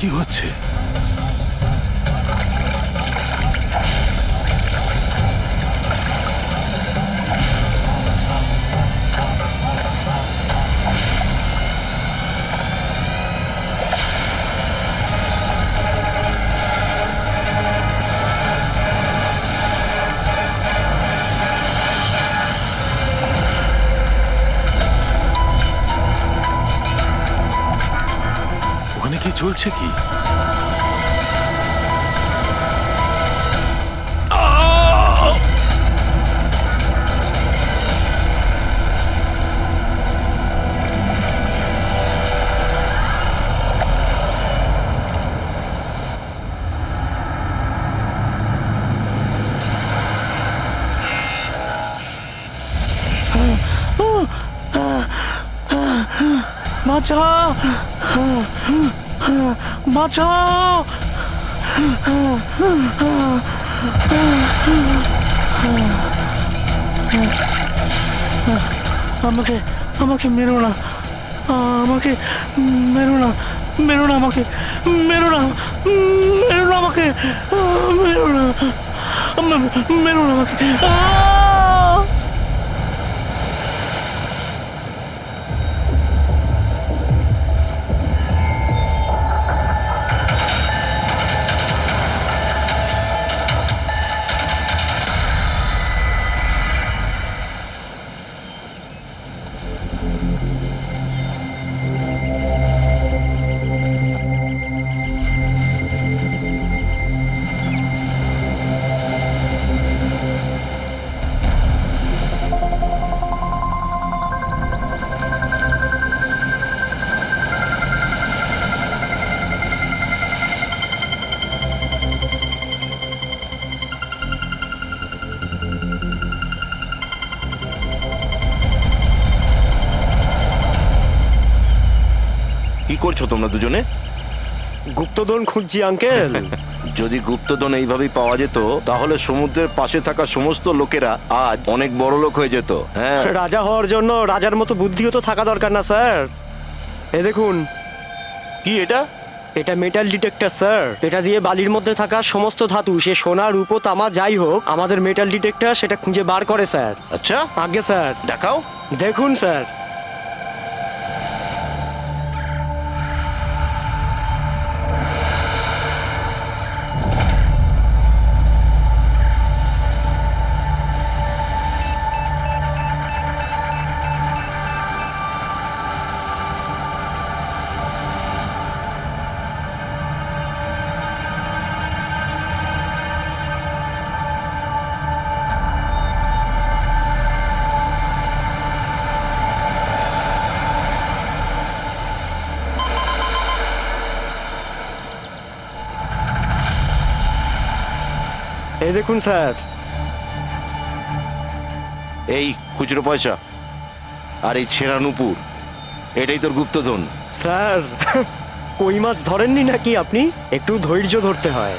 কি হচ্ছে? ওখানে কি চলছে কি? বাঁচাও, বাঁচাও। আমাকে আমাকে মেরো না, আমাকে মেরো না, মেরো না, আমাকে মেরো না, মেরো না, আমাকে মেরো না, মেরো না আমাকে। কি করছো তোমরা দুজনে? গুপ্তধন খুঁজছি আঙ্কেল। যদি গুপ্তধন এইভাবেই পাওয়া যেত তাহলে সমুদ্রের পাশে থাকা সমস্ত লোকেরা আজ অনেক বড় লোক হয়ে যেত। হ্যাঁ, রাজা হওয়ার জন্য রাজার মতো বুদ্ধিও তো থাকা দরকার না স্যার? এ দেখুন, কি এটা? এটা মেটাল ডিটেক্টর স্যার। এটা দিয়ে বালির মধ্যে থাকা সমস্ত ধাতু, সে সোনা, রূপো, তামা যাই হোক, আমাদের মেটাল ডিটেক্টর সেটা খুঁজে বার করে স্যার। আচ্ছা, আগে স্যার দেখাও। দেখুন স্যার। এই দেখুন স্যার। এই খুচরো পয়সা আর এই ছেঁড়া নুপুর, এটাই তোর গুপ্তধন। স্যার, কই মাছ ধরেননি নাকি আপনি? একটু ধৈর্য ধরতে হয়।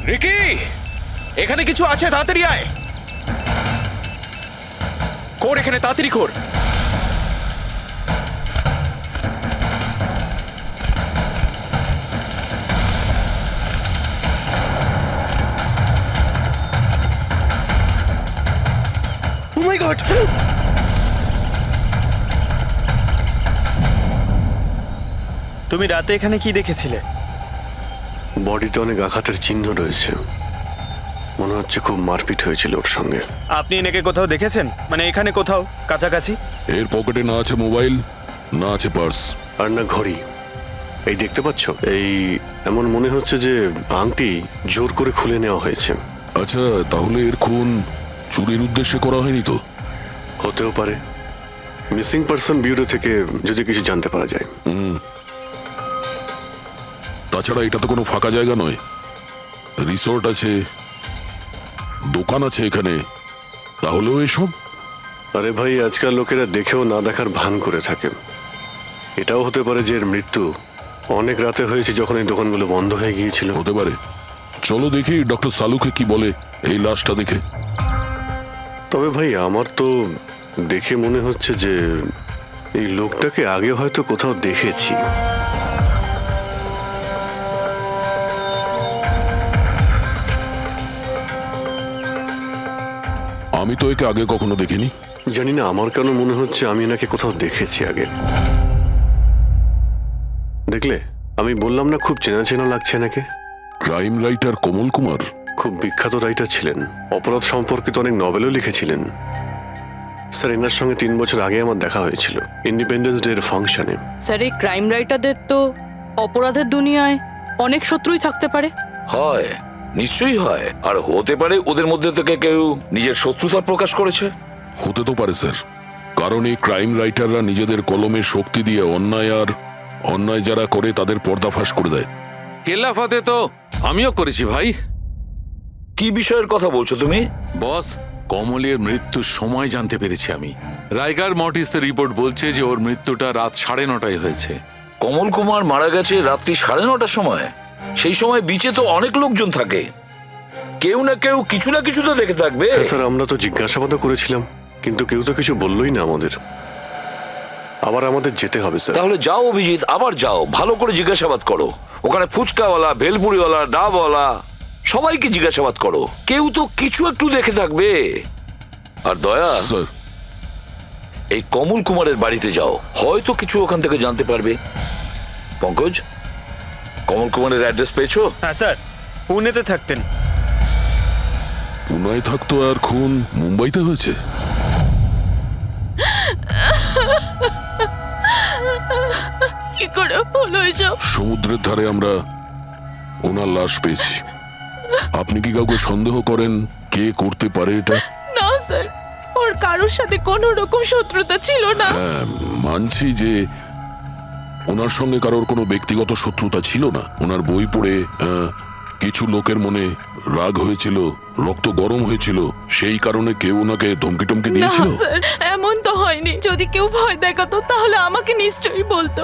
রিকি, এখানে কিছু আছে, তাড়াতাড়ি আয়। কর এখানে, তাড়াতাড়ি কর। ও মাই গড! তুমি রাতে এখানে কি দেখেছিলে? বডিতে অনেক আঘাতের চিহ্ন রয়েছে, মনে হচ্ছে খুব মারপিট হয়েছিল ওর সঙ্গে। আপনি এনাকে কোথাও দেখেছেন? মানে এখানে কোথাও কাছাকাছি? এর পকেটে না আছে মোবাইল, না আছে পার্স। আর না ঘড়ি। এই দেখতে পাচ্ছ, এই এমন মনে হচ্ছে যে আংটি জোর করে খুলে নেওয়া হয়েছে। আচ্ছা, তাহলে এর খুন চুরির উদ্দেশ্যে করা হয়নি তো? হতেও পারে। মিসিং পারসন ব্যুরো থেকে যদি কিছু জানতে পারা যায়। তাছাড়া এটা তো কোনো ফাঁকা জায়গা নয়, রিসোর্ট আছে, দোকান আছে এখানে, তাহলেও এসব? আরে ভাই, আজকাল লোকেরা দেখেও না দেখার ভান করে থাকে। এটাও হতে পারে যে এর মৃত্যু অনেক রাতে হয়েছে, যখন এই দোকানগুলো বন্ধ হয়ে গিয়েছিল। হতে পারে, চলো দেখি ডক্টর সালুকে কি বলে এই লাশটা দেখে। তবে ভাই আমার তো দেখে মনে হচ্ছে যে এই লোকটাকে আগে হয়তো কোথাও দেখেছি। আমি তো একে আগে কখনো দেখিনি। জানি না, আমার কেন মনে হচ্ছে আমি এনাকে কোথাও দেখেছি আগে। দেখলে, আমি বললাম না খুব চেনা চেনা লাগছে এনাকে। ক্রাইম রাইটার কমল কুমার। খুব বিখ্যাত রাইটার ছিলেন, অপরাধ সম্পর্কিত অনেক নভেলও লিখেছিলেন। স্যার, এনার সঙ্গে 3 বছর আগে আমার দেখা হয়েছিল ইন্ডিপেন্ডেন্স ডে এর ফাংশনে। স্যার, এই ক্রাইম রাইটারদের তো অপরাধের দুনিয়ায় অনেক শত্রুই থাকতে পারে। হয়, নিশ্চয়ই হয়। আর হতে পারে ওদের মধ্যে থেকে কেউ নিজের শত্রুতা প্রকাশ করেছে। হতে তো পারে স্যার, কারণ এই ক্রাইম রাইটাররা নিজেদের কলমের শক্তি দিয়ে অন্যায় যারা করে তাদের পর্দাফাশ করে দেয়। কেল্লাফাতে তো আমিও করেছি ভাই। কি বিষয়ের কথা বলছো তুমি? বস, কমলের মৃত্যুর সময় জানতে পেরেছি আমি। রাইগার মর্টিসের রিপোর্ট বলছে যে ওর মৃত্যুটা রাত 9:30 হয়েছে। কমল কুমার মারা গেছে রাত্রি 9:30টার সময়। সেই সময় বিচে তো অনেক লোকজন থাকে, কেউ না কেউ কিছু না কিছু তো দেখে থাকবে। হ্যাঁ স্যার, আমরা তো জিজ্ঞাসাবাদও করেছিলাম, কিন্তু কেউ তো কিছু বললোই না আমাদের। আবার আমাদের যেতে হবে স্যার। তাহলে যাও অভিজিৎ, আবার যাও, ভালো করে জিজ্ঞাসাবাদ করো। ওখানে ফুচকাওয়ালা, ভেলপুরিওয়ালা, ডাবওয়ালা সবাইকে জিজ্ঞাসাবাদ করো, কেউ তো কিছু একটু দেখে থাকবে। আর দয়া, স্যার, এই কমল কুমারের বাড়িতে যাও, হয়তো কিছু ওখান থেকে জানতে পারবে। পঙ্কজ, কমল কুমারের অ্যাড্রেস পেয়েছো? হ্যাঁ স্যার, পুনেতে থাকতেন। পুনায় থাকতো আর খুন মুম্বাইতে হয়েছে। কি করে হলো এসব? সমুদ্রের ধারে আমরা ওনার লাশ পেয়েছি। আপনি কি কাউকে সন্দেহ করেন কে করতে পারে এটা? না স্যার, ওর কারোর সাথে কোনো রকম শত্রুতা ছিল না। হ্যাঁ, মানছি যে ওনার সঙ্গে কারোর কোনো ব্যক্তিগত শত্রুতা ছিল না। ওনার বই পড়ে কিছু লোকের মনে রাগ হয়েছিল, রক্ত গরম হয়েছিল, সেই কারণে কেউ ওনাকে ধমকি টমকি না দিয়েছিল। স্যার, এমন তো হয়নি। যদি কেউ ভয় দেখাতো তাহলে আমাকে নিশ্চয়ই বলতো।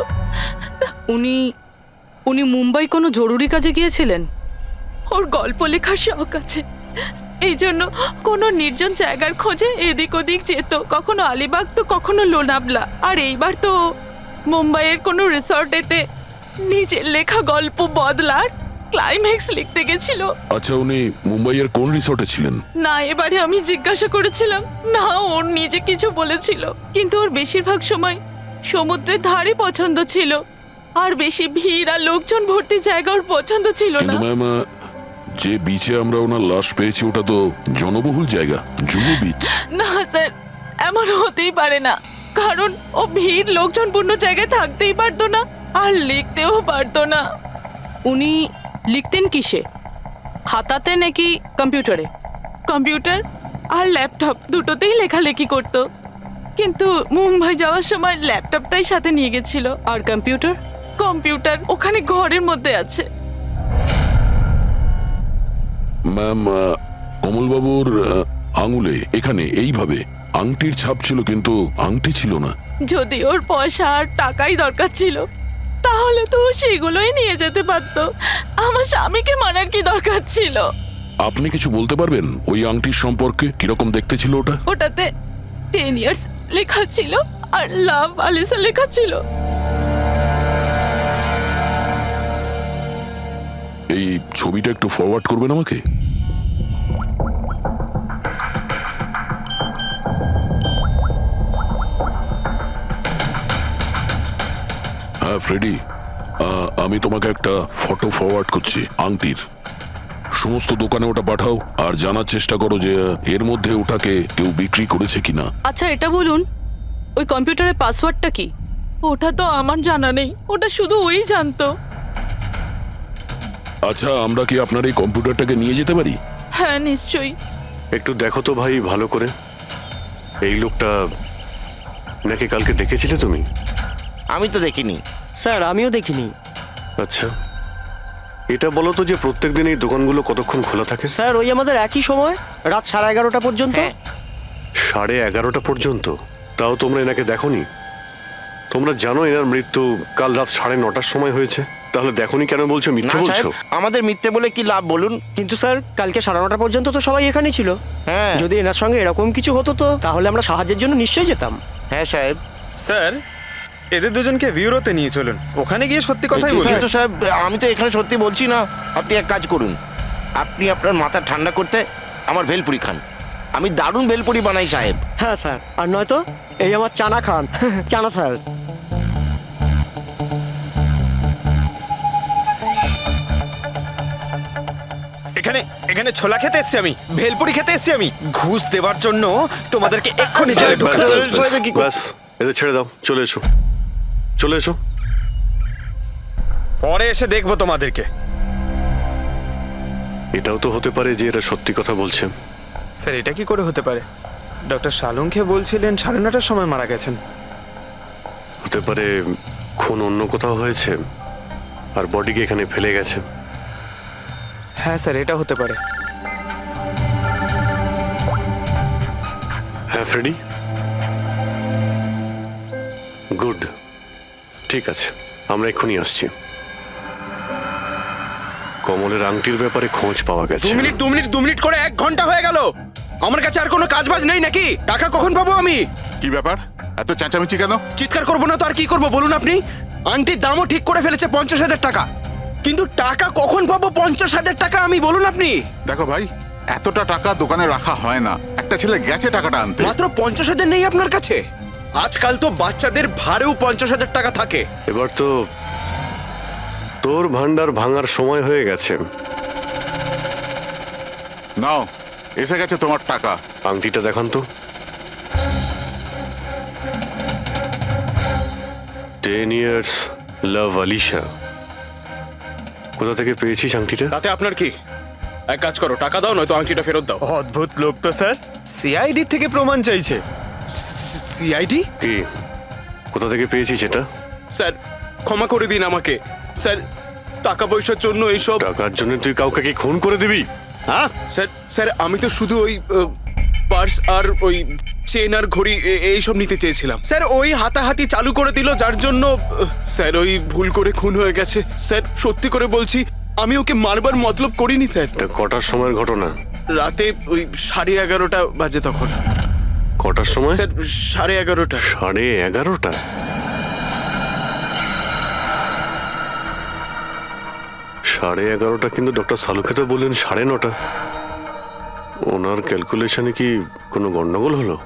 উনি মুম্বাই কোনো জরুরি কাজে গিয়েছিলেন। ওর গল্প লেখার শখ আছে, এই জন্য কোনো নির্জন জায়গার খোঁজে এদিক ওদিক যেত, কখনো আলিবাগ তো কখনো লোনাবলা। আর এইবার তো মুম্বাইয়ের কোনো রিসর্টেতে নিজের লেখা গল্প বদলার ক্লাইম্যাক্স লিখতে গেছিল। আচ্ছা, উনি মুম্বাইয়ের কোন রিসর্টে ছিলেন? না, এবারে আমি জিজ্ঞাসা করেছিলাম না, ওর নিজে কিছু বলেছিল, কিন্তু ওর বেশিরভাগ সময় সমুদ্রের ধারে পছন্দ ছিল, আর বেশি ভিড় আর লোকজন ভর্তি জায়গা ওর পছন্দ ছিল না। কিন্তু ম্যাম, যে বিচে আমরা ওনার লাশ পেয়েছি ওটা তো জনবহুল জায়গা, জুহু বিচ। না স্যার, এমন হতেই পারে না, কারণ ও ভিড় লোকজনপূর্ণ জায়গায় থাকতেই পারতো না, আর লিখতেও পারতো না। উনি লিখতেন কিসে? খাতাতে নাকি কম্পিউটারে? কম্পিউটার আর ল্যাপটপ দুটোতেই লেখালেখি করতো, কিন্তু মুম্বাই যাওয়ার সময় ল্যাপটপটাই সাথে নিয়ে গেছিল। আর কম্পিউটার ওখানে ঘরের মধ্যে আছে। ম্যাম, কমলবাবুর আঙুলে এখানে এইভাবে আংটির ছাপ ছিল, কিন্তু আংটি ছিল না। যদি ওর পয়সা আর টাকাই দরকার ছিল তাহলে তো ও সেগুলোই নিয়ে যেতে পারতো। আমার স্বামীকে মারার কি দরকার ছিল? আপনি কিছু বলতে পারবেন ওই আংটির সম্পর্কে? কিরকম দেখতে ছিল ওটা? ওটাতে 10 ইয়ার্স লেখা ছিল আর লাভ আলিসা লেখা ছিল। এই ছবিটা একটু ফরওয়ার্ড করবেন আমাকে? হ্যাঁ ফ্রেডি, আমি তোমাকে একটা ফটো ফরওয়ার্ড করছি আংটির। সমস্ত দোকানে ওটা পাঠাও আর জানার চেষ্টা করো যে এর মধ্যে ওটাকে কেউ বিক্রি করেছে কিনা। আচ্ছা, এটা বলুন, ওই কম্পিউটারের পাসওয়ার্ডটা কি? ওটা তো আমার জানা নেই, ওটা শুধু ওই জানতো। আচ্ছা, আমরা কি আপনার এই কম্পিউটারটাকে নিয়ে যেতে পারি? হ্যাঁ নিশ্চয়ই। একটু দেখো তো ভাই ভালো করে, এই লোকটা নাকি কালকে দেখেছিলে তুমি? আমি তো দেখিনি। স্যার, আমিও দেখিনি। আচ্ছা, এটা বলো তো যে প্রত্যেকদিন এই দোকানগুলো কতক্ষণ খোলা থাকে? স্যার, ওই আমাদের একই সময়, রাত 11:30 পর্যন্ত। 11:30 পর্যন্ত? তাও তোমরা এনাকে দেখোনি? তোমরা জানো এনার মৃত্যু কাল রাত 9:30টার সময় হয়েছে? তাহলে দেখোনি কেন বলছো, না মিথ্যে সাহেব, বলছো? আমাদের মিথ্যে বলে কি লাভ বলুন? কিন্তু স্যার কালকে 9:30 পর্যন্ত তো সবাই এখানেই ছিল। হ্যাঁ যদি এনার সঙ্গে এরকম কিছু হতো তো তাহলে আমরা সাহায্যের জন্য নিশ্চয়ই যেতাম। হ্যাঁ সাহেব। স্যার এদের দুজনকে ব্যুরোতে নিয়ে চলুন, ওখানে গিয়ে সত্যি কথাই বলুন। কিন্তু সাহেব, আমি তো এখানে সত্যি বলছি না। আপনি এক কাজ করুন, আপনি আপনার মাথা ঠান্ডা করতে আমার ভেলপুরি খান। আমি দারুণ ভেলপুরি বানাই সাহেব। হ্যাঁ স্যার, আর নয়তো এই আমার চানা খান। চানা স্যার। এখানে এখানে ছোলা খেতে এসেছি আমি, ভেলপুরি খেতে এসেছি আমি। ঘুষ দেওয়ার জন্য তোমাদেরকে এক্ষুনি জেলে ব্যাস, ঢুকাতে ব্যাস, হবে। ব্যাস, ব্যাস, এদের ছেড়ে দাও, চলে এসো, চলে এসো। পরে এসে দেখবো তোমাদেরকে। এটাও তো হতে পারে যে এরা সত্যি কথা বলছে। স্যার এটা কি করে হতে পারে? ডক্টর শালুংকে বলছিলেন 9:30টার সময় মারা গেছেন। হতে পারে খুন অন্য কোথাও হয়েছে আর বডিকে এখানে ফেলে গেছে। হ্যাঁ স্যার, এটা হতে পারে। হ্যাঁ ফ্রেডি, গুড, ঠিক আছে, আমরা এক্ষুনি আসছি। কমলের আংটির ব্যাপারে খোঁজ পাওয়া গেছে। 2 মিনিট করে 1 ঘন্টা হয়ে গেল। আমার কাছে আর কোনো কাজ বাজ নেই নাকি? টাকা কখন পাবো আমি? কি ব্যাপার, এত চেঁচামেচি কেন? চিৎকার করবো না তো আর কি করবো বলুন আপনি? আন্টির দামও ঠিক করে ফেলেছে 50,000 টাকা, কিন্তু টাকা কখন পাবো 50,000 টাকা আমি বলুন আপনি? দেখো ভাই, এতটা টাকা দোকানে রাখা হয় না। একটা ছেলে গেছে টাকাটা আনতে। মাত্র 50,000 নেই আপনার কাছে? আজকাল তো বাচ্চাদের ভাড়েও 50,000 টাকা থাকে। এবার তো তোর ভান্ডার ভাঙার সময় হয়ে গেছে। নাও, এসে গেছে তোমার টাকা। আংটিটা দেখান তো। 10 years লাভ আলিশা। কোথা থেকে পেয়েছিস আংটিটা? তাতে আপনার কি? এক কাজ করো, টাকা দাও, নয়তো আংটিটা ফেরত দাও। অদ্ভুত লোক তো স্যার, সিআইডি থেকে প্রমাণ চাইছে। সিআইডি? কি, কোথা থেকে পেয়েছিস এটা? স্যার ক্ষমা করে দিন আমাকে। স্যার টাকা পয়সার জন্য এইসব। টাকার জন্য তুই কাউকে কি খুন করে দিবি? হ্যাঁ স্যার স্যার আমি তো শুধু ওই পার্স আর ওই চেন আর ঘড়ি এইসব নিতে চেয়েছিলাম। স্যার ওই হাতাহাতি চালু করে দিল, যার জন্য স্যার ওই ভুল করে খুন হয়ে গেছে। স্যার সত্যি করে বলছি, আমি ওকে মারবার মতলব করিনি স্যার। এটা কটার সময়ের ঘটনা? রাতে ওই 11:30 বাজে তখন। কটার সময়? স্যার 11:30। 11:30? সাড়ে 11:30 কিন্তু ডক্টর সালুকে তো বললেন 9:30। ওনার ক্যালকুলেশনে কি কোনো গন্ডগোল হলো?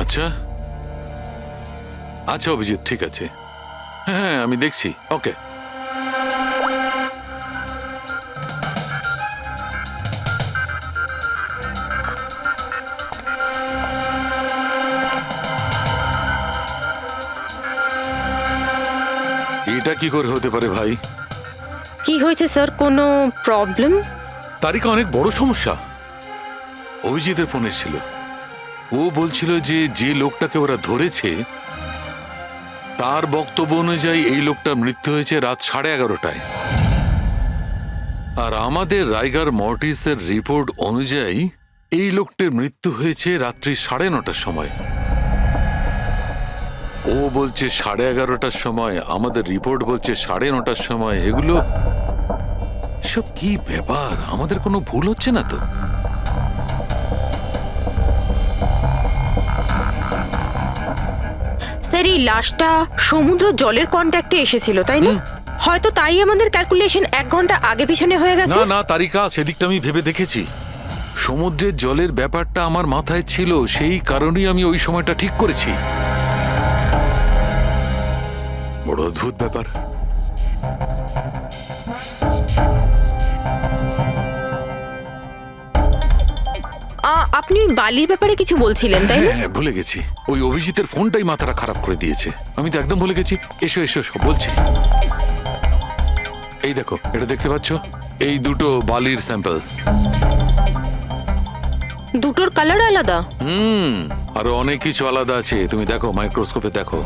আচ্ছা আচ্ছা অভিজিৎ, ঠিক আছে, হ্যাঁ আমি দেখছি, ওকে। এটা কি করে হতে পারে ভাই? কি হয়েছে স্যার, কোনো প্রবলেম? তারিকা অনেক বড় সমস্যা। অভিজিতের ফোন এসেছিল, ও বলছিল যে যে লোকটাকে ওরা ধরেছে তার বক্তব্য অনুযায়ী এই লোকটার মৃত্যু হয়েছে রাত 11:30টায়, আর আমাদের রাইগার মর্টিসের রিপোর্ট অনুযায়ী এই লোকটির মৃত্যু হয়েছে রাত্রি 9:30টার সময়। ও বলছে 11:30টার সময়, আমাদের রিপোর্ট বলছে 9:30টার সময়। এগুলো সব কি ব্যাপার? আমাদের কোনো ভুল হচ্ছে না তো? স্যার এই লাশটা সমুদ্র জলের কন্ট্যাক্টে এসেছিল, তাই না? হয়তো তাই আমাদের ক্যালকুলেশন 1 ঘন্টা আগে পিছনে হয়ে গেছে। না না তারিকা, সেদিকটা আমি ভেবে দেখেছি। সমুদ্রের জলের ব্যাপারটা আমার মাথায় ছিল, সেই কারণেই আমি ওই সময়টা ঠিক করেছি। বড় অদ্ভুত ব্যাপার। আপনি বালির ব্যাপারে কিছু বলছিলেন, তাই না? হ্যাঁ ভুলে গেছি, ওই অভিজিতের ফোনটাই মাথাটা খারাপ করে দিয়েছে। আমি তো একদম ভুলে গেছি। এসো এসো, সব বলছি। এই দেখো, এটা দেখতে পাচ্ছ? এই দুটো বালির স্যাম্পল। দুটোর কালার আলাদা। আরো অনেক কিছু আলাদা আছে, তুমি দেখো, মাইক্রোস্কোপে দেখো।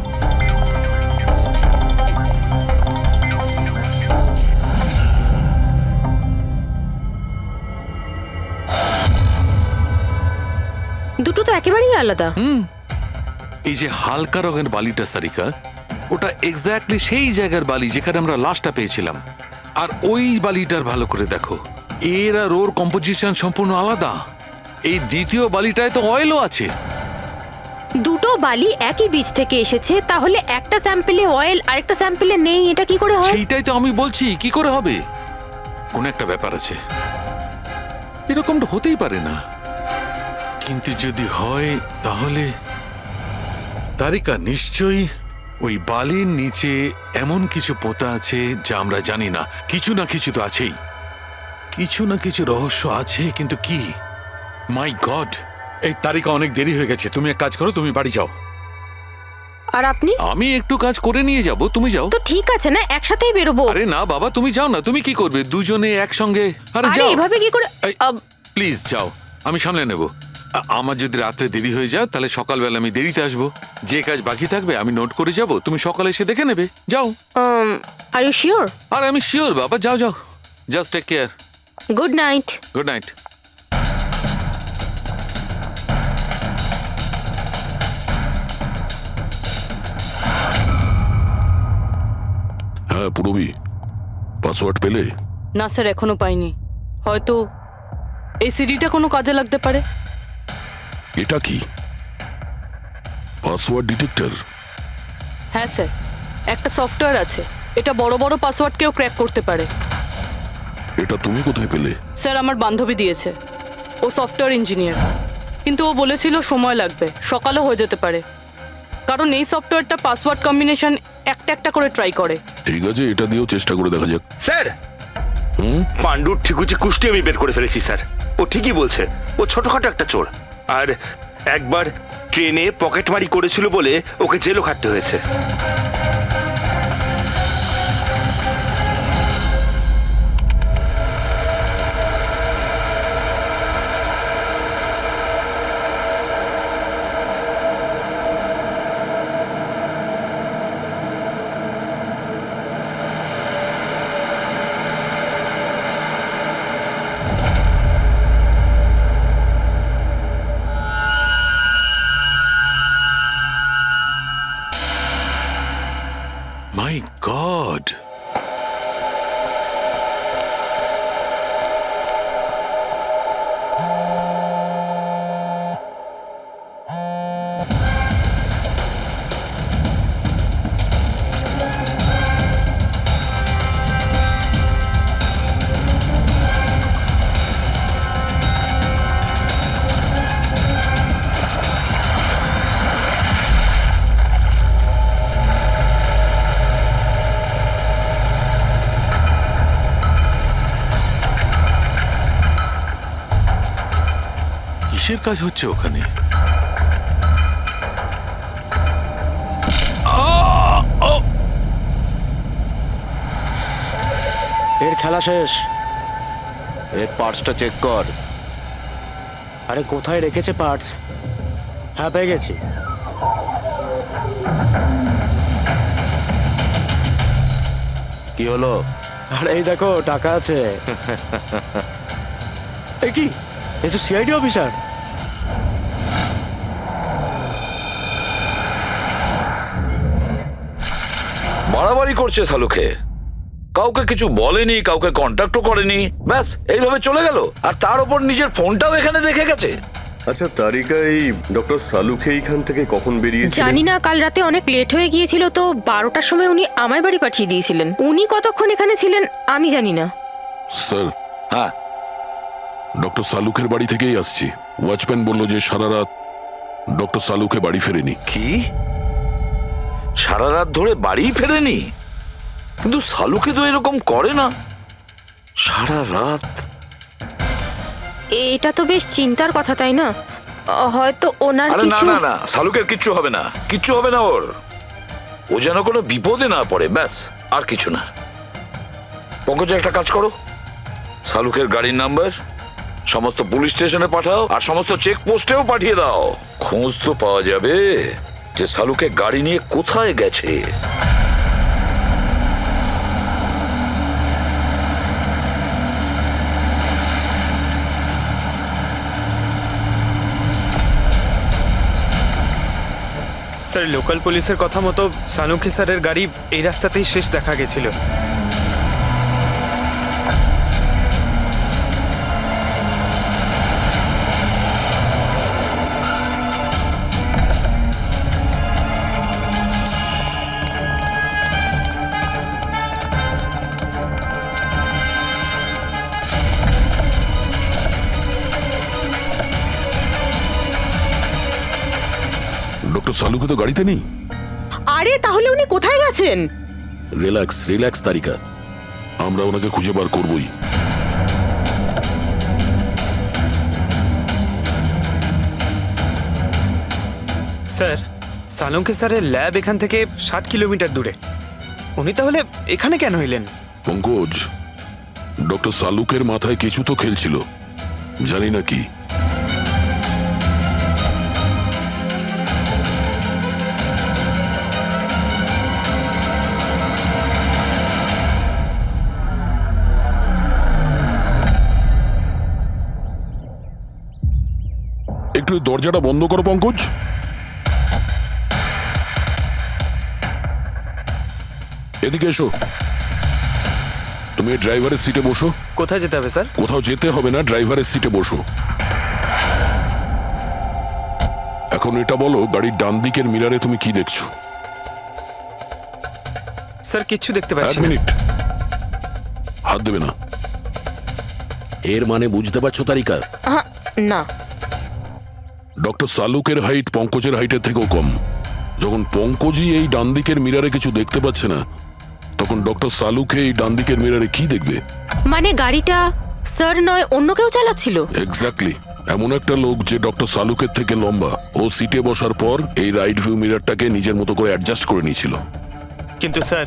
দুটো তো একেবারেই আলাদা। এই যে হালকা রঙের বালিটা সারিকা, ওটা এক্স্যাক্টলি সেই জায়গার বালি যেখানে আমরা লাশটা পেয়েছিলাম। আর ওই বালিটার ভালো করে দেখো, এর আর ওর কম্পোজিশন সম্পূর্ণ আলাদা। এই দ্বিতীয় বালিটায় তো অয়েলও আছে। দুটো বালি একই বীজ থেকে এসেছে, তাহলে একটা স্যাম্পলে অয়েল আর একটা স্যাম্পলে নেই, এটা কি করে হয়? সেইটাই তো আমি বলছি, কি করে হবে? কোন একটা ব্যাপার আছে, এরকমটা হতেই পারে না। কিন্তু যদি হয় তাহলে তারিকা নিশ্চয়ই ওই বালির নিচে এমন কিছু পোতা আছে যা আমরা জানি না। কিছু না কিছু তো আছেই, কিছু না কিছু রহস্য আছে, কিন্তু কি? মাই গড, এই তারিকা অনেক দেরি হয়ে গেছে। তুমি এক কাজ করো, তুমি বাড়ি যাও। আর আপনি? আমি একটু কাজ করে নিয়ে যাব, তুমি যাও। তো ঠিক আছে না, একসাথেই বেরোবো। আরে না বাবা, তুমি যাও না। তুমি কি করবে দুজনে একসঙ্গে? আরে আরে যাও, এভাবে কি করে? প্লিজ যাও, আমি সামলে নেব। আমার যদি রাত্রে দেরি হয়ে যায় তাহলে সকালবেলা আমি দেরিতে আসবো। যে কাজ বাকি থাকবে আমি নোট করে যাব, তুমি সকালে এসে দেখে নেবে। যাও। Are you sure? আর আমি শিওর বাবা, যাও যাও, just take care. Good night. Good night. হ্যাঁ পুরবি, পাসওয়ার্ড পেলে? না স্যার, এখনো পাইনি। হয়তো এই সিডিটা কোনো কাজে লাগতে পারে। এটা কি পাসওয়ার্ড ডিটেক্টর? হ্যাঁ স্যার, একটা সফটওয়্যার আছে, এটা বড় বড় পাসওয়ার্ডকেও ক্র্যাক করতে পারে। এটা তুমি কোথায় পেলে? স্যার, আমার বান্ধবী দিয়েছে। ও সফটওয়্যার ইঞ্জিনিয়ার, কিন্তু ও বলেছিল সময় লাগবে, সকালও হয়ে যেতে পারে, কারণ এই সফটওয়্যারটা পাসওয়ার্ড কম্বিনেশন একটা একটা করে ট্রাই করে। ঠিক আছে, এটা দিয়েও চেষ্টা করে দেখা যাক। স্যার, পাণ্ডুর ঠিকুচি কুষ্টি আমি বের করে ফেলেছি স্যার। ও ঠিকই বলছে, ও ছোটখাটো একটা চোর। আর একবার ট্রেনে পকেটমারি করেছিল বলে ওকে জেলও খাটতে হয়েছে। মাই গড, কিসের কাজ হচ্ছে ওখানে? এর খেলা শেষ। এর পার্টসটা চেক কর। আরে কোথায় রেখেছে পার্টস? হ্যাঁ, পেয়ে গেছি। কি হলো? আরে এই দেখো, টাকা আছে। এ কি, এ তো সিআইডি অফিসার। বাড়াবাড়ি করছে শালুকে, কাউকে কিছু বলেনি, কাউকে কন্ট্যাক্টও করেনি, ব্যাস এইভাবে চলে গেল। আর তার উপর নিজের ফোনটাও এখানে রেখে গেছে। আচ্ছা তারিকা, এই ডক্টর সালুখে এইখান থেকে কখন বেরিয়েছিলেন? জানি না, কাল রাতে অনেক লেট হয়ে গিয়েছিল, তো 12টার সময় উনি আমায় বাড়ি পাঠিয়ে দিয়েছিলেন। উনি কতক্ষণ এখানে ছিলেন আমি জানি না। স্যার, হ্যাঁ, ডক্টর সালুকের বাড়ি থেকেই আসছি। ওয়াচম্যান বলল যে সারা রাত ডক্টর সালুকে বাড়ি ফেরেনি। কি সারা রাত ধরে বাড়ি ফেরেনি? কিন্তু শালুকে তো এরকম করে না, সারা রাত। এটা তো বেশ চিন্তার কথা, তাই না? হয়তো ওনার আরে না কিছু। না না, শালুকের কিচ্ছু হবে না, কিচ্ছু হবে না ওর। ও যেন কোনো বিপদে না পড়ে, ব্যাস, আর কিছু না। পঙ্কজ, একটা কাজ করো, শালুকের গাড়ির নাম্বার সমস্ত পুলিশ স্টেশনে পাঠাও, আর সমস্ত চেক পোস্টেও পাঠিয়ে দাও। খোঁজ তো পাওয়া যাবে যে শালুকে গাড়ি নিয়ে কোথায় গেছে। স্যার লোকাল পুলিশের কথা মতো সালুঙ্কি স্যারের গাড়ি এই রাস্তাতেই শেষ দেখা গেছিল। ডক্টর সালুকে তো গাড়িতে নেই। আরে তাহলে উনি কোথায় গেছেন? রিল্যাক্স রিল্যাক্স তারিকা, আমরা ওনাকে খুঁজে বার করবই। স্যার সালুঙ্কি স্যারের ল্যাব এখান থেকে 60 কিলোমিটার দূরে। উনি তাহলে এখানে কেন এলেন? পঙ্কজ, ডক্টর সালুকের মাথায় কিছু তো খেলছিল, জানি না কি। একটু দরজাটা বন্ধ করো পঙ্কজ। এদিকে এসো। তুমি ড্রাইভারের সিটে বসো। কোথায় যেতে হবে স্যার? কোথাও যেতে হবে না, ড্রাইভারের সিটে বসো। এখন এটা বলো, গাড়ির ডান দিকের মিরারে তুমি কি দেখছো? স্যার কিচ্ছু দেখতে এক পাচ্ছি না। মিনিট, হাত দেবে না। এর মানে বুঝতে পারছো তারিকা? না। ডক্টর সালুকের হাইট পঙ্কজের হাইটের থেকেও কম। যখন পঙ্কজই এই ডান দিকের মিরারে কিছু দেখতে পাচ্ছে না, তখন ডক্টর সালুকে এই ডান দিকের মিরারে কি দেখবে? মানে গাড়িটা স্যার নয় অন্য কেউ চালাচ্ছিল? এক্স্যাক্টলি, এমন একটা লোক যে ডক্টর সালুকের থেকে লম্বা। ও সিটে বসার পর এই রাইট ভিউ মিরারটাকে নিজের মতো করে অ্যাডজাস্ট করে নিয়েছিল। কিন্তু স্যার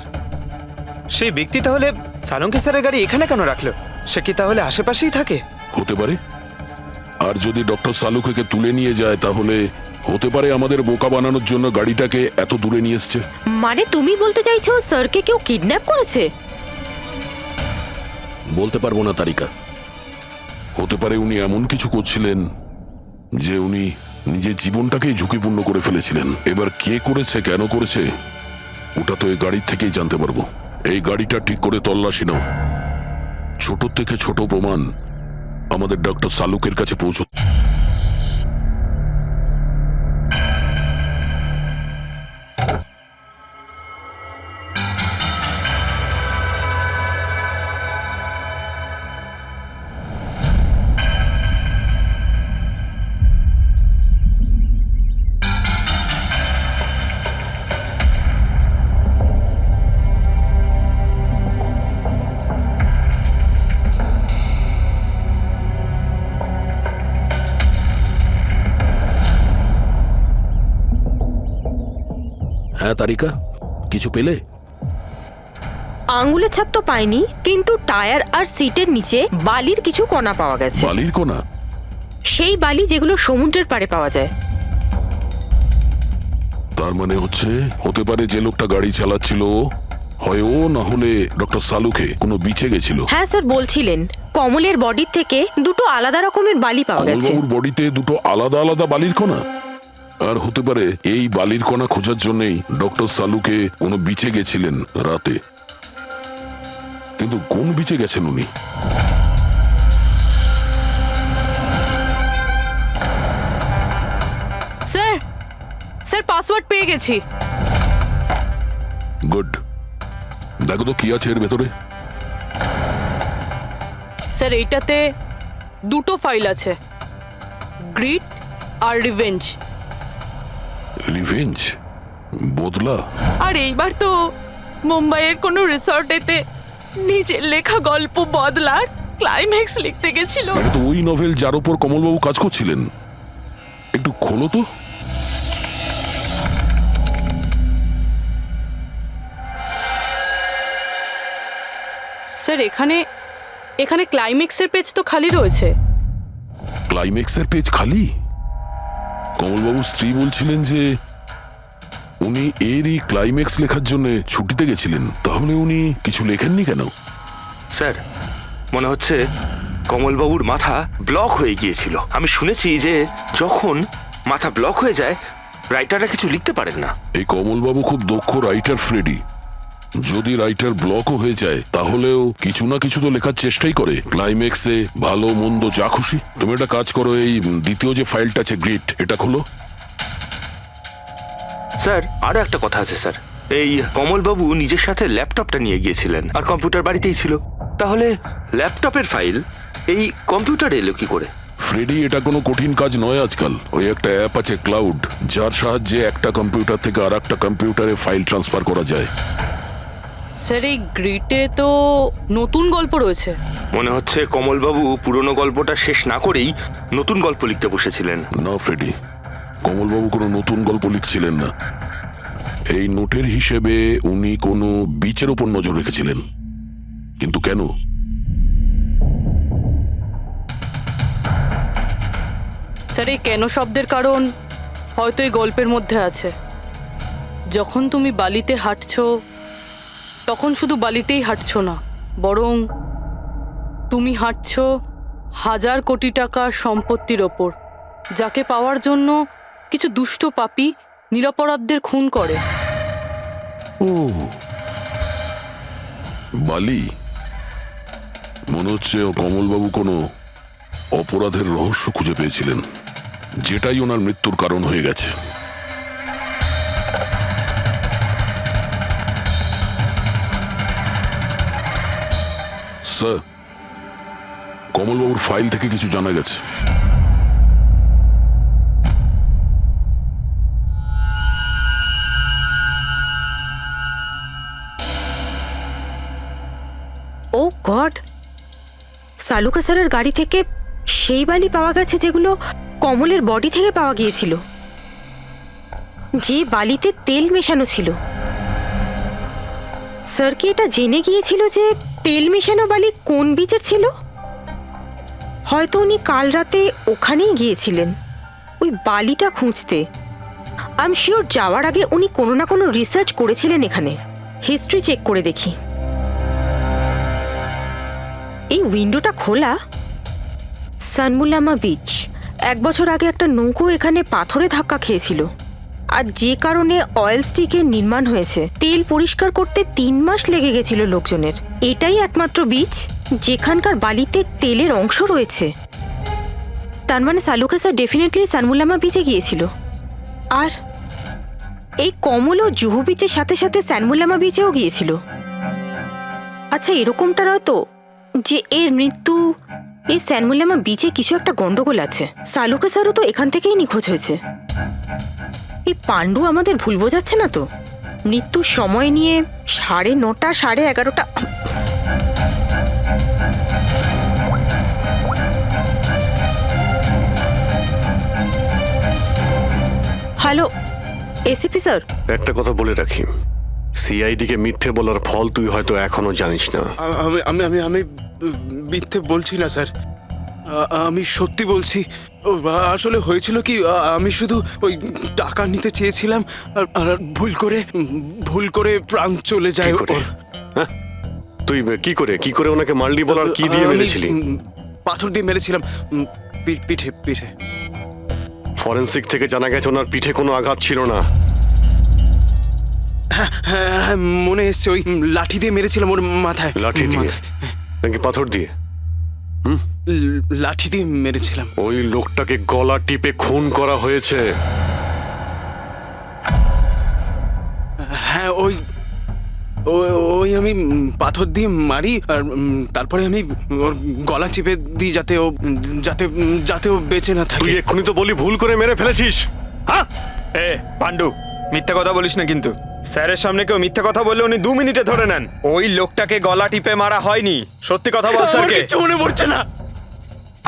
সেই ব্যক্তি তাহলে সালুঙ্কি স্যারের গাড়ি এখানে কেন রাখলো? সে কি তাহলে আশেপাশেই থাকে? হতে পারে। আর যদি ডক্টর সালুকে তুলে নিয়ে যায়, তাহলে হতে পারে আমাদের বোকা বানানোর জন্য গাড়িটাকে এত দূরে নিয়ে এসছে। মানে তুমি বলতে চাইছো স্যারকে কেউ কিডন্যাপ করেছে? বলতে পারবো না তারিকা। হতে পারে উনি এমন কিছু করছিলেন যে উনি নিজের জীবনটাকেই ঝুঁকিপূর্ণ করে ফেলেছিলেন। এবার কে করেছে, কেন করেছে, ওটা তো এই গাড়ির থেকেই জানতে পারবো। এই গাড়িটা ঠিক করে তল্লাশি নাও। ছোট থেকে ছোট প্রমাণ আমাদের ডক্টর সালুকের কাছে পৌঁছ। হ্যাঁ তারিকা, কিছু পেলে? আঙ্গুলের ছাপ তো পাইনি, কিন্তু টায়ার আর সিটের নিচে বালির কিছু কণা পাওয়া গেছে। বালির কণা? সেই বালি যেগুলো সমুদ্রের পাড়ে পাওয়া যায়। তার মানে হচ্ছে হতে পারে যে লোকটা গাড়ি চালাচ্ছিল হয় ও, না হলে ডক্টর সালুকে কোনো বিচে গেছিল। হ্যাঁ স্যার বলছিলেন কমলের বডির থেকে দুটো আলাদা রকমের বালি পাওয়া গেছে। কমলবাবুর বডিতে দুটো আলাদা আলাদা বালির কণা? আর হতে পারে এই বালির কণা খোঁজার জন্যই ডক্টর সালুকে কোনো বিচে গেছিলেন রাতে। কিন্তু কোন বিচে গেছেন উনি? স্যার স্যার পাসওয়ার্ড পেয়ে গেছি। গুড, দেখো তো কি আছে এর ভেতরে। স্যার এইটাতে দুটো ফাইল আছে, গ্রিড আর রিভেঞ্জ। রিভেঞ্জ? বদলা? আর এইবার তো মুম্বাইয়ের কোনো রিসর্টেতে নিজের লেখা গল্প বদলার ক্লাইম্যাক্স লিখতে গেছিল। এটা তো ওই নভেল যার উপর কমলবাবু কাজ করছিলেন। একটু খোলো তো। স্যার এখানে এখানে ক্লাইম্যাক্সের পেজ তো খালি রয়েছে। ক্লাইম্যাক্সের পেজ খালি? কমলবাবুর স্ত্রী বলছিলেন যে উনি এরই ক্লাইম্যাক্স লেখার জন্য ছুটিতে গেছিলেন। তাহলে উনি কিছু লেখেননি কেন? স্যার মনে হচ্ছে কমলবাবুর মাথা ব্লক হয়ে গিয়েছিল। আমি শুনেছি যে যখন মাথা ব্লক হয়ে যায় রাইটাররা কিছু লিখতে পারেন না। এই কমলবাবু খুব দক্ষ রাইটার ফ্রেডি। যদি রাইটার ব্লকও হয়ে যায় তাহলেও কিছু না কিছু তো লেখার চেষ্টাই করে, ক্লাইম্যাক্সে ভালো মন্দ যা খুশি। তুমি একটা কাজ করো, এই দ্বিতীয় যে ফাইলটা আছে গ্রিট, এটা খোলো। স্যার আরো একটা কথা আছে স্যার, এই কমলবাবু নিজের সাথে ল্যাপটপটা নিয়ে গিয়েছিলেন আর কম্পিউটার বাড়িতেই ছিল। তাহলে ল্যাপটপের ফাইল এই কম্পিউটারে এলো কি করে? ফ্রেডি, এটা কোনো কঠিন কাজ নয় আজকাল। ওই একটা অ্যাপ আছে ক্লাউড, যার সাহায্যে একটা কম্পিউটার থেকে আর একটা কম্পিউটারে ফাইল ট্রান্সফার করা যায়। স্যার এই গ্রিটে তো নতুন গল্প রয়েছে। মনে হচ্ছে কমলবাবু পুরনো গল্পটা শেষ না করেই নতুন গল্প লিখতে বসেছিলেন। না ফ্রেডি, কমলবাবু কোনো নতুন গল্প লিখছিলেন না। এই নোটের হিসেবে উনি কোনো বিচের ওপর নজর রেখেছিলেন। কিন্তু কেন? স্যার এই কেন শব্দের কারণ হয়তো এই গল্পের মধ্যে আছে। যখন তুমি বালিতে হাঁটছো তখন শুধু বালিতেই হাঁটছো না, বরং তুমি হাঁটছো হাজার কোটি টাকার সম্পত্তির ওপর, যাকে পাওয়ার জন্য কিছু দুষ্ট পাপী নিরপরাধদের খুন করে। ও বালি, মনে হচ্ছে কমলবাবু কোনো অপরাধের রহস্য খুঁজে পেয়েছিলেন, যেটাই ওনার মৃত্যুর কারণ হয়ে গেছে। স্যার, কমলবাবুর ফাইল থেকে কিছু জানা গেছে। ও গড, সালুকা স্যারের গাড়ি থেকে সেই বালি পাওয়া গেছে যেগুলো কমলের বডি থেকে পাওয়া গিয়েছিল, যে বালিতে তেল মেশানো ছিল। স্যার কি এটা জেনে গিয়েছিল যে তেল মেশানো বালি কোন বিচের ছিল? হয়তো উনি কাল রাতে ওখানেই গিয়েছিলেন ওই বালিটা খুঁজতে। আই এম শিওর যাওয়ার আগে উনি কোনো না কোনো রিসার্চ করেছিলেন এখানে। হিস্ট্রি চেক করে দেখি। এই উইন্ডোটা খোলা। সানমুলামা বিচ, 1 বছর আগে একটা নৌকো এখানে পাথরে ধাক্কা খেয়েছিল, আর যে কারণে অয়েল স্টিকের নির্মাণ হয়েছে। তেল পরিষ্কার করতে 3 মাস লেগে গেছিল লোকজনের। এটাই একমাত্র বিচ যেখানকার বালিতে তেলের অংশ রয়েছে। তার মানে সালুকা স্যার ডেফিনেটলি সানমুলামা বিচে গিয়েছিল। আর এই কমল ও জুহু বিচের সাথে সাথে সানমুলামা বিচেও গিয়েছিল। আচ্ছা, এরকমটা নয় তো যে এর মৃত্যু এই সানমুলামা বিচে কিছু একটা গন্ডগোল আছে? সালুকা স্যারও তো এখান থেকেই নিখোঁজ হয়েছে। এই পাণ্ডু আমাদের ভুল বোঝাচ্ছে না তো? মৃত্যুর সময় নিয়ে 9:30 11:30। হ্যালো এসিপি স্যার, একটা কথা বলে রাখি, সিআইডি কে মিথ্যে বলার ফল তুই হয়তো এখনো জানিস না। আমি আমি আমি মিথ্যে বলছি না স্যার, আমি সত্যি বলছি। আসলে হয়েছিল কি, আমি শুধু ওই টাকা নিতে চেয়েছিলাম আর ভুল করে প্রাণ চলে যায় ওর। হ্যাঁ? তুই কি করে ওনাকে মারলি বলার কি দিয়ে মেরেছিলি? পাথর দিয়ে মেরেছিলাম, পিঠে। ফরেনসিক থেকে জানা গেছে ওনার পিঠে কোনো আঘাত ছিল না। হ্যাঁ, মনে এসছে, ওই লাঠি দিয়ে মেরেছিলাম ওর মাথায়। লাঠি দিয়ে নাকি পাথর দিয়ে? লাঠি দিয়ে মেরেছিলাম। ওই লোকটাকে গলা টিপে খুন করা হয়েছে। হ্যাঁ, ওই আমি পাথর দিয়ে মারি আর তারপরে আমি ওর গলা চিপে দিই যাতে ও বেঁচে না থাকে। তুই এক্ষুনি তো বলি ভুল করে মেরে ফেলেছিস। হ্যাঁ এ পাণ্ডু, মিথ্যা কথা বলিস না কিন্তু। স্যারের সামনে কেউ মিথ্যা কথা বললে উনি 2 মিনিটে ধরে নেন। ওই লোকটাকে গলা টিপে মারা হয়নি। সত্যি কথা বল স্যারকে। কিছু মনে পড়ছে না।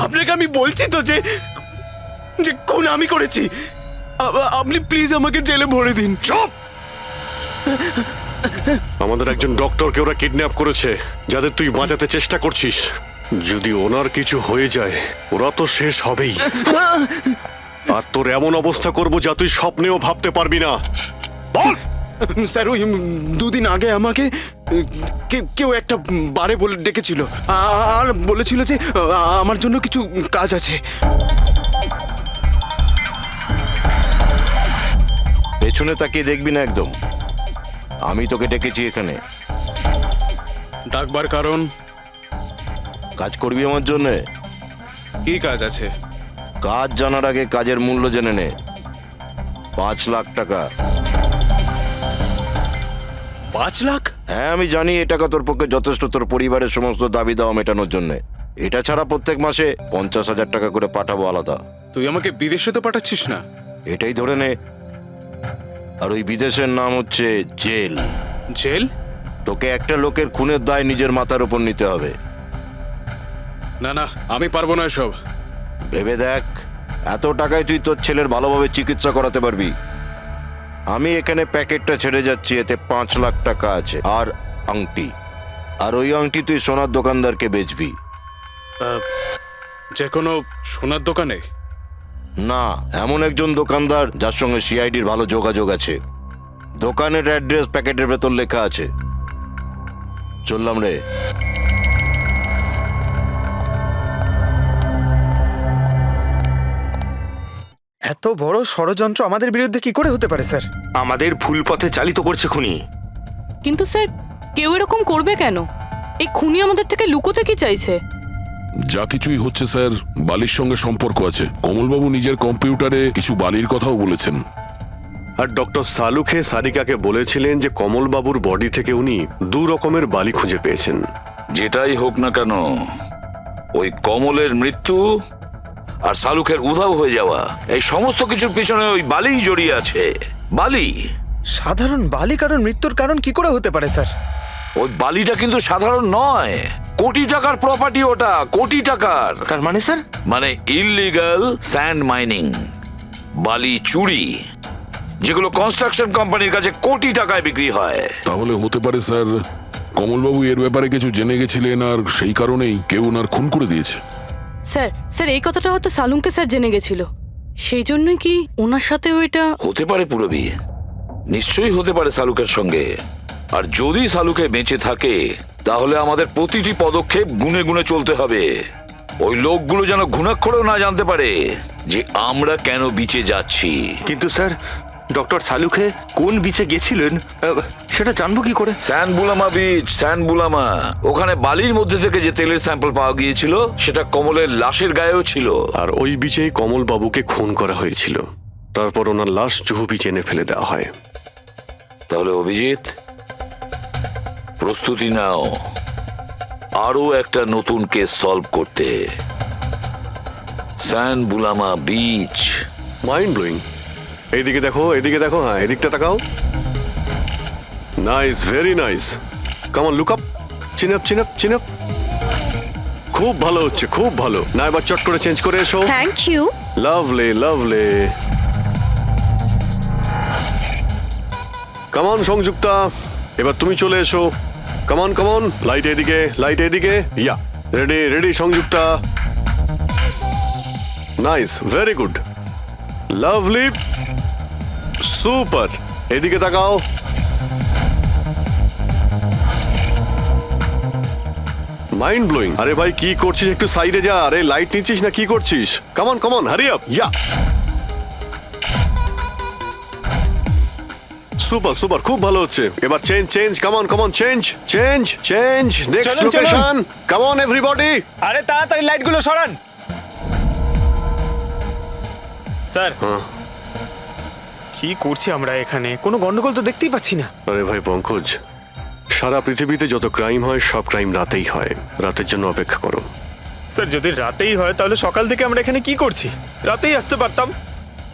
আপনাকে আমি বলছি তো যে খুন আমি করেছি। আপনি প্লিজ আমাকে জেলে ভরে দিন। চুপ! আমাদের একজন ডক্টরকে ওরা কিডন্যাপ করেছে, যাদের তুই বাঁচাতে চেষ্টা করছিস। যদি ওনার কিছু হয়ে যায় ওরা তো শেষ হবেই। আর তোর এমন অবস্থা করব যা তুই স্বপ্নেও ভাবতে পারবি না। বল! স্যার, ওই 2 দিন আগে আমাকে কেউ একটা বারে বলে ডেকেছিল আর বলেছিল যে আমার জন্য কিছু কাজ আছে। পেছনে তাকিয়ে দেখবি না একদম। আমি তোকে ডেকেছি এখানে। ডাকবার কারণ? কাজ করবি আমার জন্যে? কি কাজ আছে? কাজ জানার আগে কাজের মূল্য জেনে নে। 5 লাখ টাকা। 5 লাখ? হ্যাঁ, আমি জানি এই টাকা তোর পক্ষে যথেষ্ট তোর পরিবারের সমস্ত দাবি দাওয়া মেটানোর জন্য। এটা ছাড়া প্রত্যেক মাসে 50,000 টাকা করে পাঠাবো আলাদা। তুই আমাকে বিদেশে তো পাঠাচ্ছিস না? এটাই ধরে নে। আর ওই বিদেশের নাম হচ্ছে জেল। জেল? তোকে একটা লোকের খুনের দায় নিজের মাথার উপর নিতে হবে। না না, আমি পারবো না এসব। ভেবে দেখ, এত টাকায় তুই তোর ছেলের ভালোভাবে চিকিৎসা করাতে পারবি। আমি এখানে প্যাকেটটা ছেড়ে যাচ্ছি, এতে 5 লাখ টাকা আছে আর আংটি। আর ওই আংটি তুই সোনার দোকানদারকে বেচবি। যে কোনো সোনার দোকানে? না, এমন একজন দোকানদার যার সঙ্গে সিআইডির ভালো যোগাযোগ আছে। দোকানের অ্যাড্রেস প্যাকেটের ভেতর লেখা আছে। চললাম রে। এত বড় ষড়যন্ত্র আমাদের বিরুদ্ধে কি করে হতে পারে স্যার? আমাদের ভুল পথে চালিত করছে খুনি। কিন্তু স্যার, কেউ এরকম করবে কেন? এই খুনি আমাদের থেকে লুকোতে কি চাইছে? যা কিছুই হচ্ছে স্যার, বালির সঙ্গে সম্পর্ক আছে। কমলবাবু নিজের কম্পিউটারে কিছু বালির কথাও বলেছেন। আর ডক্টর সালুখে সারিকাকে বলেছিলেন যে কমলবাবুর বডি থেকে উনি 2 রকমের বালি খুঁজে পেয়েছেন। যেটাই হোক না কেন, ওই কমলের মৃত্যু আর শালুকের উধাও হয়ে যাওয়া, এই সমস্ত কিছুর পিছনে ওই বালিই জড়িয়ে আছে। বালি। সাধারণ বালি কারণ মৃত্যুর কারণ কি করে হতে পারে স্যার? ওই বালিটা কিন্তু সাধারণ নয়, কোটি টাকার প্রপার্টি ওটা, কোটি টাকার। তার মানে স্যার? মানে ইললিগাল স্যান্ড মাইনিং, বালি চুরি, যেগুলো কনস্ট্রাকশন কোম্পানির কাছে কোটি টাকায় বিক্রি হয়। তাহলে হতে পারে স্যার কমলবাবু এর ব্যাপারে কিছু জেনে গেছিলেন আর সেই কারণেই কেউ ওনার খুন করে দিয়েছে। স্যার এই কথাটা হয়তো সালুমকে স্যার জেনে গেছিল, সেই জন্যই কি ওনার সাথেও এটা হতে পারে। পুরবী, নিশ্চয়ই হতে পারে সালুকের সঙ্গে। আর যদি সালুকে বেঁচে থাকে তাহলে আমাদের প্রতিটি পদক্ষেপ গুনে গুনে চলতে হবে। ওই লোকগুলো যেন ঘুণাক্ষরেও না জানতে পারে যে আমরা কেন বিচে যাচ্ছি। কিন্তু স্যার, ডক্টর সালুখে কোন বিচে গেছিলেন সেটা জানবো কি করে? স্যান বুলামা বিচ, স্যান বুলামা। ওখানে বালির মধ্যে থেকে যে তেলের স্যাম্পল পাওয়া গিয়েছিল সেটা কমলের লাশের গায়েও ছিল। আর ওই বিচেই কমলবাবুকে খুন করা হয়েছিল। তারপর ওনার লাশ জুহু বিচে এনে ফেলে দেওয়া হয়। তাহলে অভিজিৎ, প্রস্তুতি নাও আরো একটা নতুন কেস সলভ করতে। স্যান বুলামা বিচ। Mind blowing. এইদিকে দেখো, এদিকে দেখো, হ্যাঁ এদিকটা তাকাও। Nice, very nice. Come on, look up, chin up, chin up, chin up. খুব ভালো হচ্ছে, খুব ভালো। না এবার চট করে চেঞ্জ করে এসো। Thank you. Lovely, lovely. Come on Sanjukta, এবার তুমি চলে এসো। কাম অন, কাম অন। লাইট এদিকে, লাইট এদিকে। Yeah, ready, ready Sanjukta. Nice, very good, lovely, super. এদিকে তাকাও। Mind blowing. আরে ভাই কি করছিস, একটু সাইডে যা। আরে লাইট নিচ্ছিস না কি করছিস? Come on come on, hurry up. Yeah, super super, খুব ভালো হচ্ছে। এবার change change, come on come on, change change change. Next চলুন, চলুন। Location, come on everybody. আরে তাড়াতাড়ি লাইটগুলো সরান। স্যার, কি করছি আমরা এখানে? কোনো গন্ডগোল তো দেখতেই পাচ্ছি না। আরে ভাই পঙ্কজ, সারা পৃথিবীতে যত ক্রাইম হয় সব ক্রাইম রাতেই হয়। রাতের জন্য অপেক্ষা করো। স্যার, যদি রাতেই হয় তাহলে সকাল থেকে আমরা এখানে কি করছি? রাতেই আসতে পারতাম।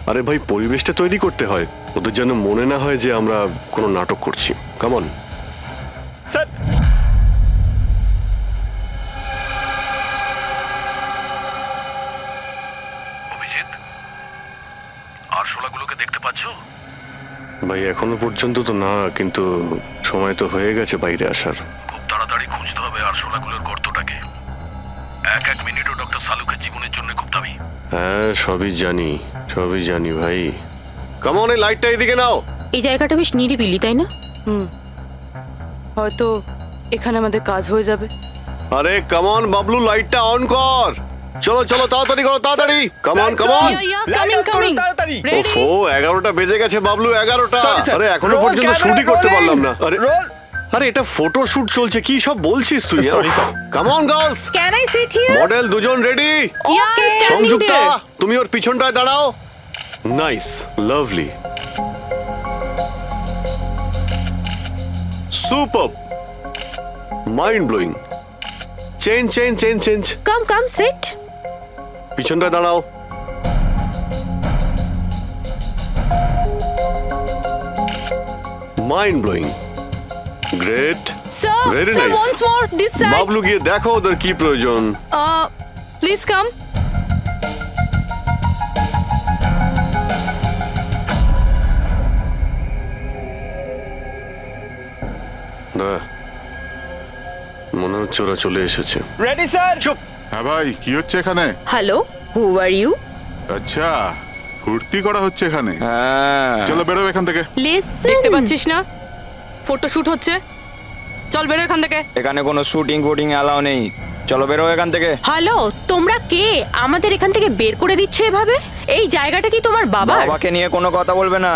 আরে ভাই পরিবেশটা তৈরি করতে হয়, ওদের যেন মনে না হয় যে আমরা কোনো নাটক করছি। কামন। স্যার, অভিজিৎ, আরশোলাগুলোকে দেখতে পাচ্ছো? ভাই এখনো পর্যন্ত তো না, কিন্তু সময় তো হয়ে গেছে বাইরে আসার। খুব তাড়াতাড়ি খুঁজতে হবে আরশোলাগুলোর গর্তটাকে। এক এক মিনিটও ডক্টর সালুকের জীবনের জন্য খুব দামি। হ্যাঁ সবই জানি, সবই জানি ভাই। কামন, এই লাইটটা এদিকে নাও। এই জায়গাটা বেশ নিরিবিলি, তাই না? হয়তো এখানে আমাদের কাজ হয়ে যাবে। আরে কামন বাবলু, লাইটটা অন কর। চলো চলো তাড়াতাড়ি করো তাড়াতাড়ি কামান কামান কামিং ওফো 11টা বেজে গেছে বাবলু 11টা Sorry, sir. আরে এখনো Roll, পর্যন্ত camera শুটই করতে rolling. পারলাম না আরে Roll. আরে এটা ফটো শুট চলছে কি সব বলছিস তুই Sorry, sir. Come on girls can I sit here? Model দুজন রেডি সংযুক্তা তুমি ওর পিছনটায় দাঁড়াও nice lovely super mind blowing change change change change come sit. পিছনটায় দাঁড়াও mind blowing great sir Very sir nice. Once more this side Bablu গিয়ে দেখো ওদের কি প্রয়োজন প্লিজ কাম না মনে হচ্ছে ওরা চলে এসেছে রেডি স্যার চুপ হ্যাঁ ভাই কি হচ্ছে এখানে? Hello, who are you? আচ্ছা ফুর্তি করা হচ্ছে এখানে। হ্যাঁ চলো বেরো এখান থেকে। লিসেন, দেখতে পাচ্ছিস না ফটো শুট হচ্ছে চল বেরো এখান থেকে এখানে কোনো শুটিং ফুটিং অ্যালাউ নেই চলো বেরো এখান থেকে হ্যালো, তোমরা কে আমাদের এখান থেকে বের করে দিচ্ছ এভাবে? এই জায়গাটা কি তোমার বাবার? বাবাকে নিয়ে কোনো কথা বলবে না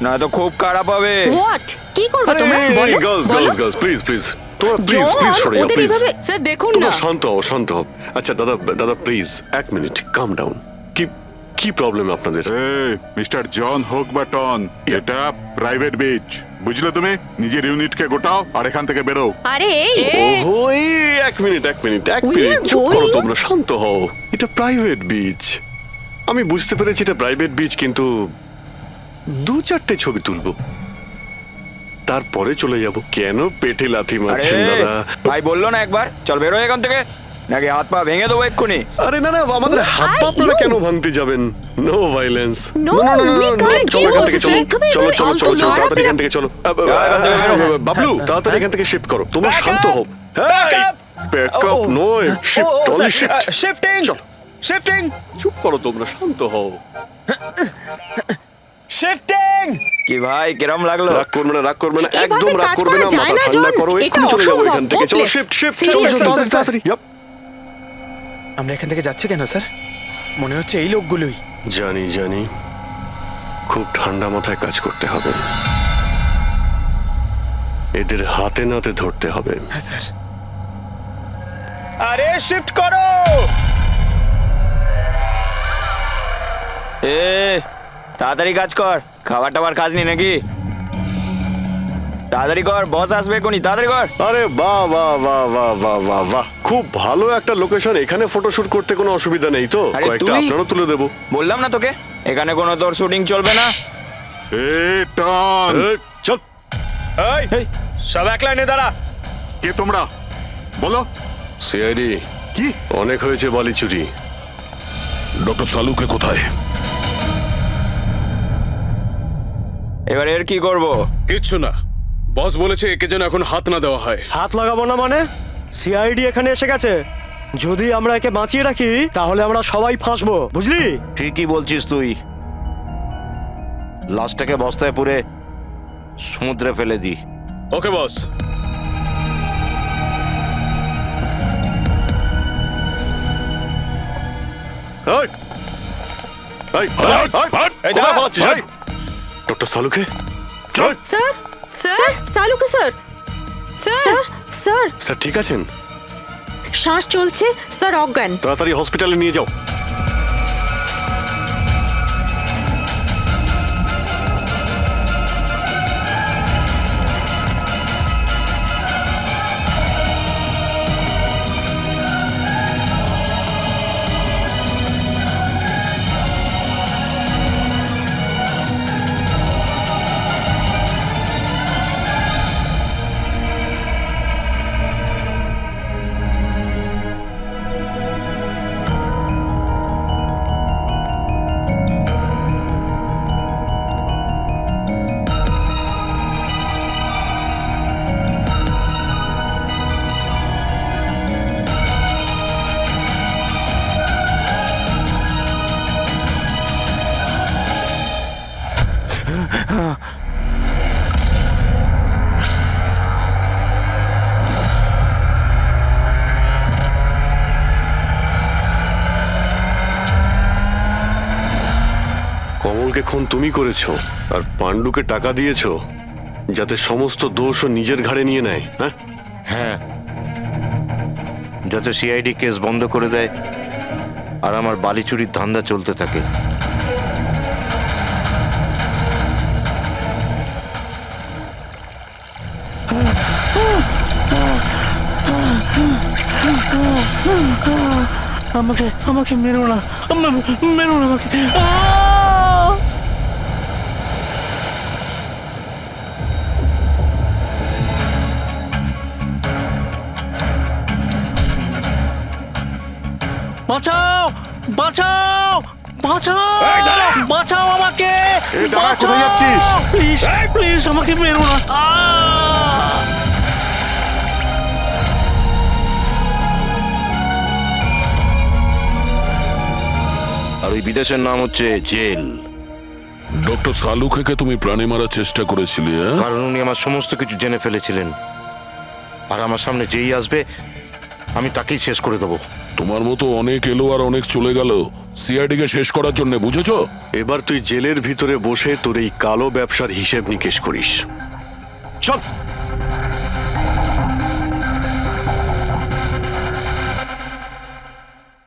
নয়তো খুব খারাপ হবে হোয়াট? কি করবে তোমরা? বলো গার্লস বলো। গার্লস গার্লস প্লিজ প্লিজ তোমরা প্লিজ জন, প্লিজ সরে যাও ওদের প্লিজ এভাবে স্যার দেখুন তোমরা না শান্ত হও শান্ত হও আচ্ছা দাদা দাদা প্লিজ এক মিনিট কাম ডাউন কি কি প্রবলেম আপনাদের মিস্টার জন হোক বা টন, এটা প্রাইভেট বিচ, বুঝলে তুমি? নিজের ইউনিটকে গোটাও আর এখান থেকে বেরো। আরে এই, ওহো এই এক মিনিট We are চুপ করো going- তোমরা শান্ত হও এটা প্রাইভেট বিচ আমি বুঝতে পেরেছি এটা প্রাইভেট বিচ কিন্তু 2-4টে ছবি তুলবো তারপরে চলে যাব কেন পেটে লাথি মারছেন দাদা ভাই বললো না একবার চল বেরো এখান থেকে নাকি হাত পা ভেঙে দেবো এক্ষুনি আরে না না আমাদের হাত পা আপনারা কেন ভাঙতে যাবেন no violence No, we can't চলো এখান do থেকে this. চলো এভাবে চলো চলো ফালতু চলো চলো লড়াই তাড়াতাড়ি এখান পেরা- থেকে চলো এখান থেকে বেরো। বাবলু তাড়াতাড়ি এখান থেকে শিফট করো তোমরা শান্ত হও ব্যাকআপ নয় শিফট অনলি শিফট শিফটিং চলো শিফটিং চুপ করো তোমরা শান্ত হও শিফটিং কি ভাই কিরম লাগলো রাগ করবে না রাগ করবে না এভাবে একদম রাগ কাজ করবে করা না যায় মাথা না, ঠান্ডা জন। করো এটা এক্ষুনি চলে যাবো অসম্ভব, এখান থেকে চলো hopeless. শিফট শিফট Seriously, চলো চলো sir, তাড়াতাড়ি Yup. আমরা এখান থেকে যাচ্ছি কেন স্যার মনে হচ্ছে এই লোকগুলোই জানি জানি খুব ঠান্ডা মাথায় কাজ করতে হবে এদের হাতে নাতে ধরতে হবে হ্যাঁ স্যার আরে শিফট করো এ তাড়াতাড়ি কাজ কর খাবার টাবার খাস নি নাকি তাড়াতাড়ি কর বস আসবে কোনি তাড়াতাড়ি কর আরে বাহ বাহ বাহ বাহ বাহ বাহ বাহ খুব ভালো একটা লোকেশন এখানে ফটোশুট করতে কোনো অসুবিধা নেই তো আরে কয়েকটা তুই- আপনারও তুলে দেবো বললাম না তোকে এখানে কোনো তোর শুটিং চলবে না এ টন, চল এই সব এক লাইনে দাঁড়া কে তোমরা? বলো। সিআইডি কি? অনেক হয়েছে বালি চুরি ডক্টর সালুকে কোথায়? এবার এর কি করব কিচ্ছু না বস বলেছে একে যেন এখন হাত না দেওয়া হয় হাত লাগাবো না মানে? সিআইডি এখানে এসে গেছে, যদি আমরা একে বাঁচিয়ে রাখি তাহলে আমরা সবাই ফাঁসবো, বুঝলি? ঠিকই বলছিস তুই, লাশটাকে বস্তায় পুরে সমুদ্রে ফেলে দি। ওকে বস এই, এই, এই, কোথায় পালাচ্ছিস, এই? ডক্টর সালুকে চল স্যার স্যার সালুকে স্যার, স্যার স্যার স্যার ঠিক আছেন শ্বাস চলছে স্যার, অজ্ঞান। তাড়াতাড়ি হসপিটালে নিয়ে যাও কমলকে খুন তুমি করেছো আর পাণ্ডুকে টাকা দিয়েছো যাতে সমস্ত দোষ ও নিজের ঘাড়ে নিয়ে নেয়, হ্যাঁ? হ্যাঁ, যাতে সিআইডি কেস বন্ধ করে দেয় আর আমার বালি চুরির ধান্দা চলতে থাকে। আমাকে আমাকে মেরো না, মেরো না আমাকে। আহ! বাঁচাও, বাঁচাও, বাঁচাও, বাঁচাও আমাকে। এই দাঁড়া, কোথায় যাচ্ছিস? প্লিজ প্লিজ আমাকে মেরো না। আহ! আর ওই বিদেশের নাম হচ্ছে জেল। ডক্টর সালুখেকে তুমি প্রাণে মারার চেষ্টা করেছিলে, হ্যাঁ? কারণ উনি আমার সমস্ত কিছু জেনে ফেলেছিলেন, আর আমার সামনে যেই আসবে আমি তাকেই শেষ করে দেবো। তোমার মতো অনেক এলো আর অনেক চলে গেল সিআইডি কে শেষ করার জন্য, বুঝেছো? এবার তুই জেলের ভিতরে বসে তোর এই কালো ব্যবসার হিসেব নিকেশ করিস। চল।